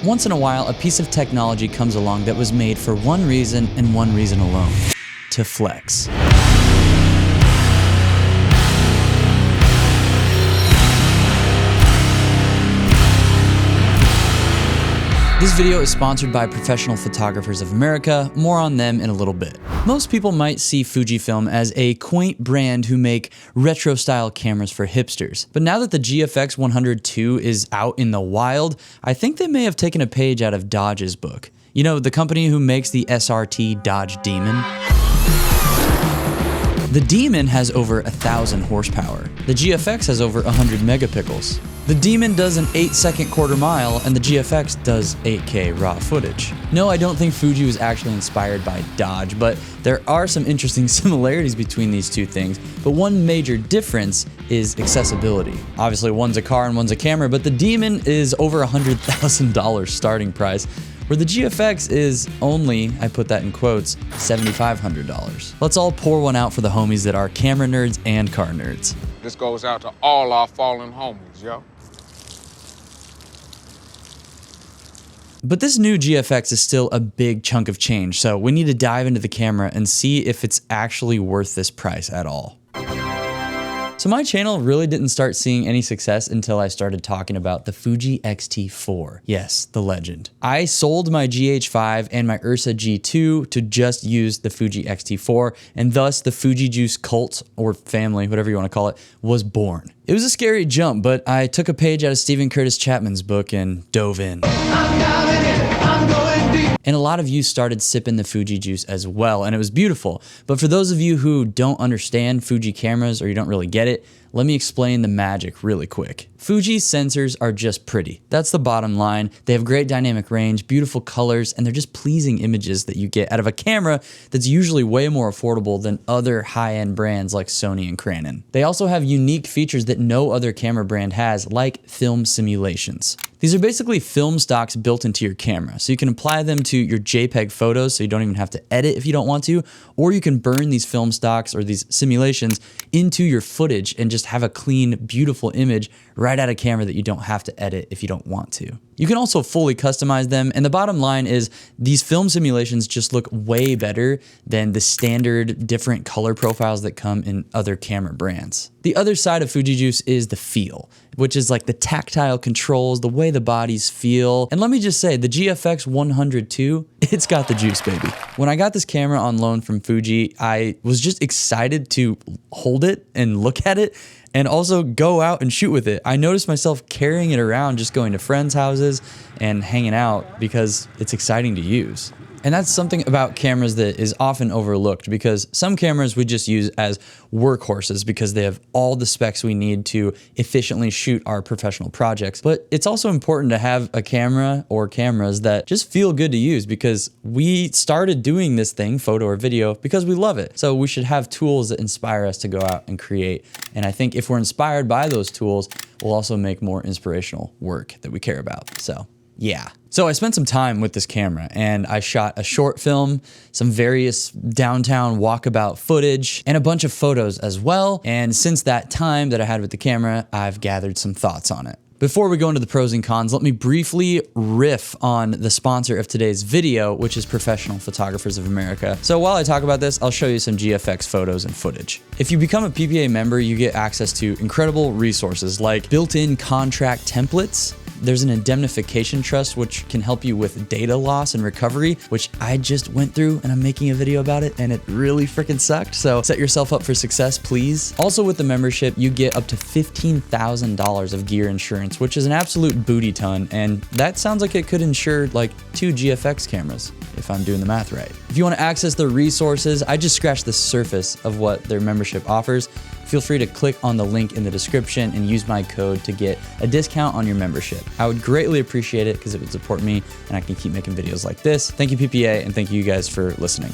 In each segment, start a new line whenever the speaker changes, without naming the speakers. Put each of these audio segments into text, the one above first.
Once in a while, a piece of technology comes along that was made for one reason and one reason alone: to flex. This video is sponsored by Professional Photographers of America. More on them in a little bit. Most people might see Fujifilm as a quaint brand who make retro-style cameras for hipsters. But now that the GFX 102 is out in the wild, I think they may have taken a page out of Dodge's book. You know, the company who makes the SRT Dodge Demon? The Demon has over 1,000 horsepower. The GFX has over 100 megapixels. The Demon does an 8-second quarter mile, and the GFX does 8K raw footage. No, I don't think Fuji was actually inspired by Dodge, but there are some interesting similarities between these two things. But one major difference is accessibility. Obviously, one's a car and one's a camera, but the Demon is over $100,000 starting price, where the GFX is only, I put that in quotes, $7,500. Let's all pour one out for the homies that are camera nerds and car nerds.
This goes out to all our fallen homies, yo.
But this new GFX is still a big chunk of change, so we need to dive into the camera and see if it's actually worth this price at all. So my channel really didn't start seeing any success until I started talking about the Fuji X-T4. Yes, the legend. I sold my GH5 and my Ursa G2 to just use the Fuji X-T4, and thus the Fuji Juice cult, or family, whatever you want to call it, was born. It was a scary jump, but I took a page out of Stephen Curtis Chapman's book and dove in. And a lot of you started sipping the Fuji juice as well, and it was beautiful. But for those of you who don't understand Fuji cameras or you don't really get it, let me explain the magic really quick. Fuji sensors are just pretty. That's the bottom line. They have great dynamic range, beautiful colors, and they're just pleasing images that you get out of a camera that's usually way more affordable than other high-end brands like Sony and Canon. They also have unique features that no other camera brand has, like film simulations. These are basically film stocks built into your camera, so you can apply them to your JPEG photos so you don't even have to edit if you don't want to, or you can burn these film stocks or these simulations into your footage and just have a clean, beautiful image right out of camera that you don't have to edit if you don't want to. You can also fully customize them, and the bottom line is these film simulations just look way better than the standard different color profiles that come in other camera brands. The other side of Fuji Juice is the feel, which is like the tactile controls, the way the bodies feel. And let me just say, the GFX 102, it's got the juice, baby. When I got this camera on loan from Fuji, I was just excited to hold it and look at it and also go out and shoot with it. I noticed myself carrying it around, just going to friends' houses and hanging out because it's exciting to use. And that's something about cameras that is often overlooked, because some cameras we just use as workhorses because they have all the specs we need to efficiently shoot our professional projects. But it's also important to have a camera or cameras that just feel good to use, because we started doing this thing, photo or video, because we love it. So we should have tools that inspire us to go out and create. And I think if we're inspired by those tools, we'll also make more inspirational work that we care about. So yeah. So I spent some time with this camera and I shot a short film, some various downtown walkabout footage, and a bunch of photos as well. And since that time that I had with the camera, I've gathered some thoughts on it. Before we go into the pros and cons, let me briefly riff on the sponsor of today's video, which is Professional Photographers of America. So while I talk about this, I'll show you some GFX photos and footage. If you become a PPA member, you get access to incredible resources like built-in contract templates. There's an indemnification trust which can help you with data loss and recovery, which I just went through and I'm making a video about it and it really freaking sucked. So set yourself up for success, please. Also with the membership, you get up to $15,000 of gear insurance, which is an absolute booty ton. And that sounds like it could insure like 2 GFX cameras, if I'm doing the math right. If you want to access the resources, I just scratched the surface of what their membership offers. Feel free to click on the link in the description and use my code to get a discount on your membership. I would greatly appreciate it because it would support me and I can keep making videos like this. Thank you, PPA, and thank you guys for listening.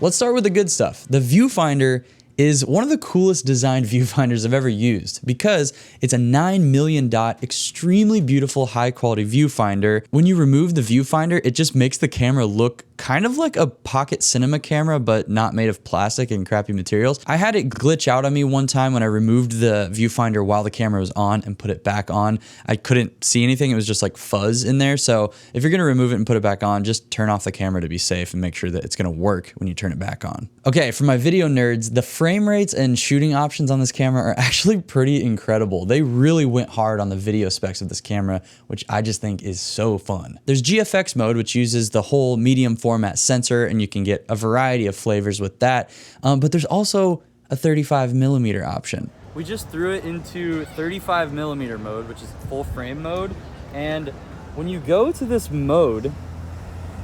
Let's start with the good stuff. The viewfinder is one of the coolest designed viewfinders I've ever used because it's a 9 million dot, extremely beautiful, high quality viewfinder. When you remove the viewfinder, it just makes the camera look kind of like a pocket cinema camera, but not made of plastic and crappy materials. I had it glitch out on me one time when I removed the viewfinder while the camera was on and put it back on. I couldn't see anything. It was just like fuzz in there. So if you're gonna remove it and put it back on, just turn off the camera to be safe and make sure that it's gonna work when you turn it back on. Okay, for my video nerds, the frame rates and shooting options on this camera are actually pretty incredible. They really went hard on the video specs of this camera, which I just think is so fun. There's GFX mode, which uses the whole medium format sensor, and you can get a variety of flavors with that. But there's also a 35mm option.
We just threw it into 35mm mode, which is full frame mode. And when you go to this mode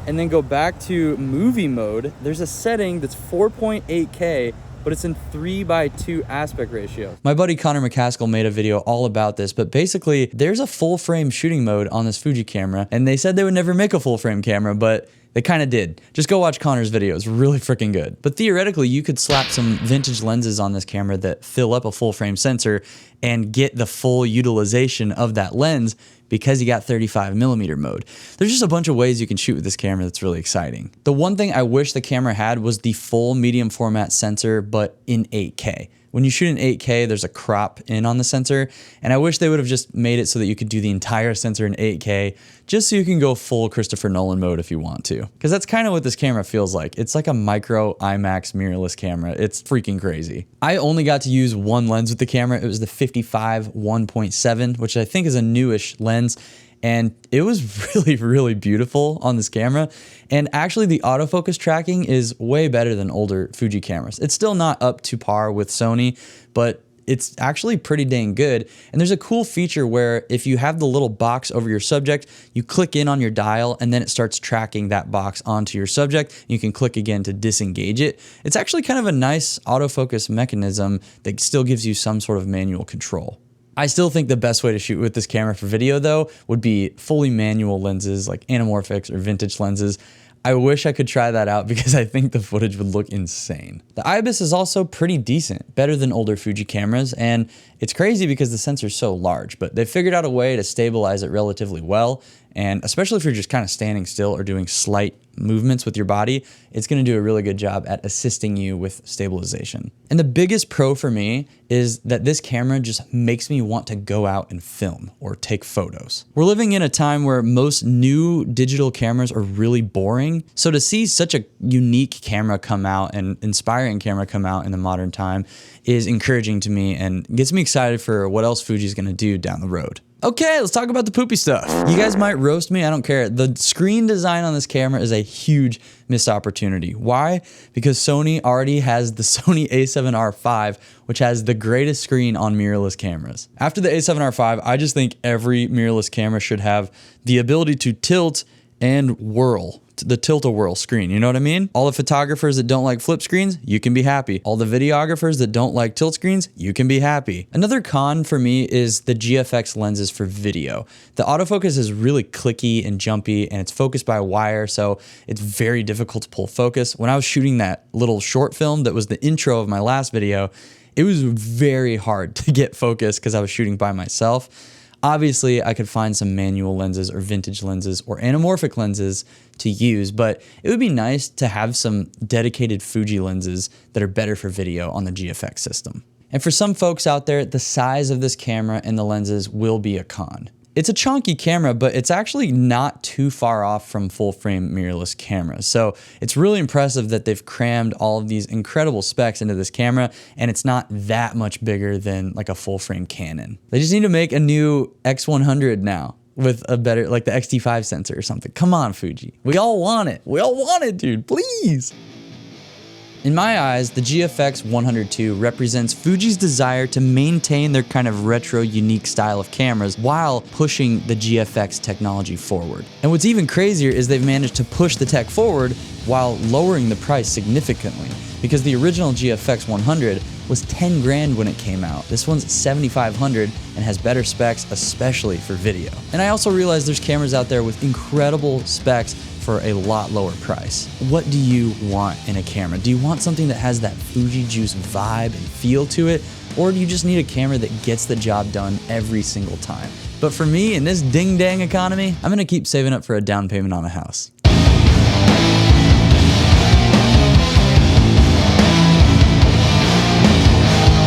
and then go back to movie mode, there's a setting that's 4.8K, but it's in 3:2 aspect ratio.
My buddy Connor McCaskill made a video all about this, but basically there's a full frame shooting mode on this Fuji camera, and they said they would never make a full frame camera, but they kind of did. Just go watch Connor's video, it's really freaking good. But theoretically, you could slap some vintage lenses on this camera that fill up a full frame sensor and get the full utilization of that lens because you got 35mm mode. There's just a bunch of ways you can shoot with this camera that's really exciting. The one thing I wish the camera had was the full medium format sensor, but in 8K. When you shoot in 8K, there's a crop in on the sensor, and I wish they would have just made it so that you could do the entire sensor in 8K, just so you can go full Christopher Nolan mode if you want to. Because that's kind of what this camera feels like. It's like a micro IMAX mirrorless camera. It's freaking crazy. I only got to use one lens with the camera. It was the 55 1.7, which I think is a newish lens. And it was really, really beautiful on this camera. And actually the autofocus tracking is way better than older Fuji cameras. It's still not up to par with Sony, but it's actually pretty dang good. And there's a cool feature where if you have the little box over your subject, you click in on your dial and then it starts tracking that box onto your subject. You can click again to disengage it. It's actually kind of a nice autofocus mechanism that still gives you some sort of manual control. I still think the best way to shoot with this camera for video though would be fully manual lenses like anamorphics or vintage lenses. I wish I could try that out because I think the footage would look insane. The IBIS is also pretty decent, better than older Fuji cameras, and it's crazy because the sensor's so large, but they figured out a way to stabilize it relatively well, and especially if you're just kind of standing still or doing slight movements with your body, it's gonna do a really good job at assisting you with stabilization. And the biggest pro for me is that this camera just makes me want to go out and film or take photos. We're living in a time where most new digital cameras are really boring. So to see such a unique camera come out and inspiring camera come out in the modern time is encouraging to me and gets me excited for what else Fuji's gonna do down the road. Okay, let's talk about the poopy stuff. You guys might roast me, I don't care. The screen design on this camera is a huge missed opportunity. Why? Because Sony already has the Sony a7R V, which has the greatest screen on mirrorless cameras. After the a7R V, I just think every mirrorless camera should have the ability to tilt and whirl, the tilt-a-whirl screen, you know what I mean? All the photographers that don't like flip screens, you can be happy. All the videographers that don't like tilt screens, you can be happy. Another con for me is the GFX lenses for video. The autofocus is really clicky and jumpy, and it's focused by wire, so it's very difficult to pull focus. When I was shooting that little short film that was the intro of my last video, it was very hard to get focus because I was shooting by myself. Obviously, I could find some manual lenses or vintage lenses or anamorphic lenses to use, but it would be nice to have some dedicated Fuji lenses that are better for video on the GFX system. And for some folks out there, the size of this camera and the lenses will be a con. It's a chunky camera, but it's actually not too far off from full-frame mirrorless cameras. So it's really impressive that they've crammed all of these incredible specs into this camera, and it's not that much bigger than like a full-frame Canon. They just need to make a new X100 now with a better, like the X-T5 sensor or something. Come on, Fuji. We all want it. We all want it, dude. Please. In my eyes, the GFX 102 represents Fuji's desire to maintain their kind of retro, unique style of cameras while pushing the GFX technology forward. And what's even crazier is they've managed to push the tech forward while lowering the price significantly, because the original GFX 100 was 10 grand when it came out. This one's 7,500 and has better specs, especially for video. And I also realize there's cameras out there with incredible specs for a lot lower price. What do you want in a camera? Do you want something that has that Fuji Juice vibe and feel to it? Or do you just need a camera that gets the job done every single time? But for me, in this ding-dang economy, I'm gonna keep saving up for a down payment on a house.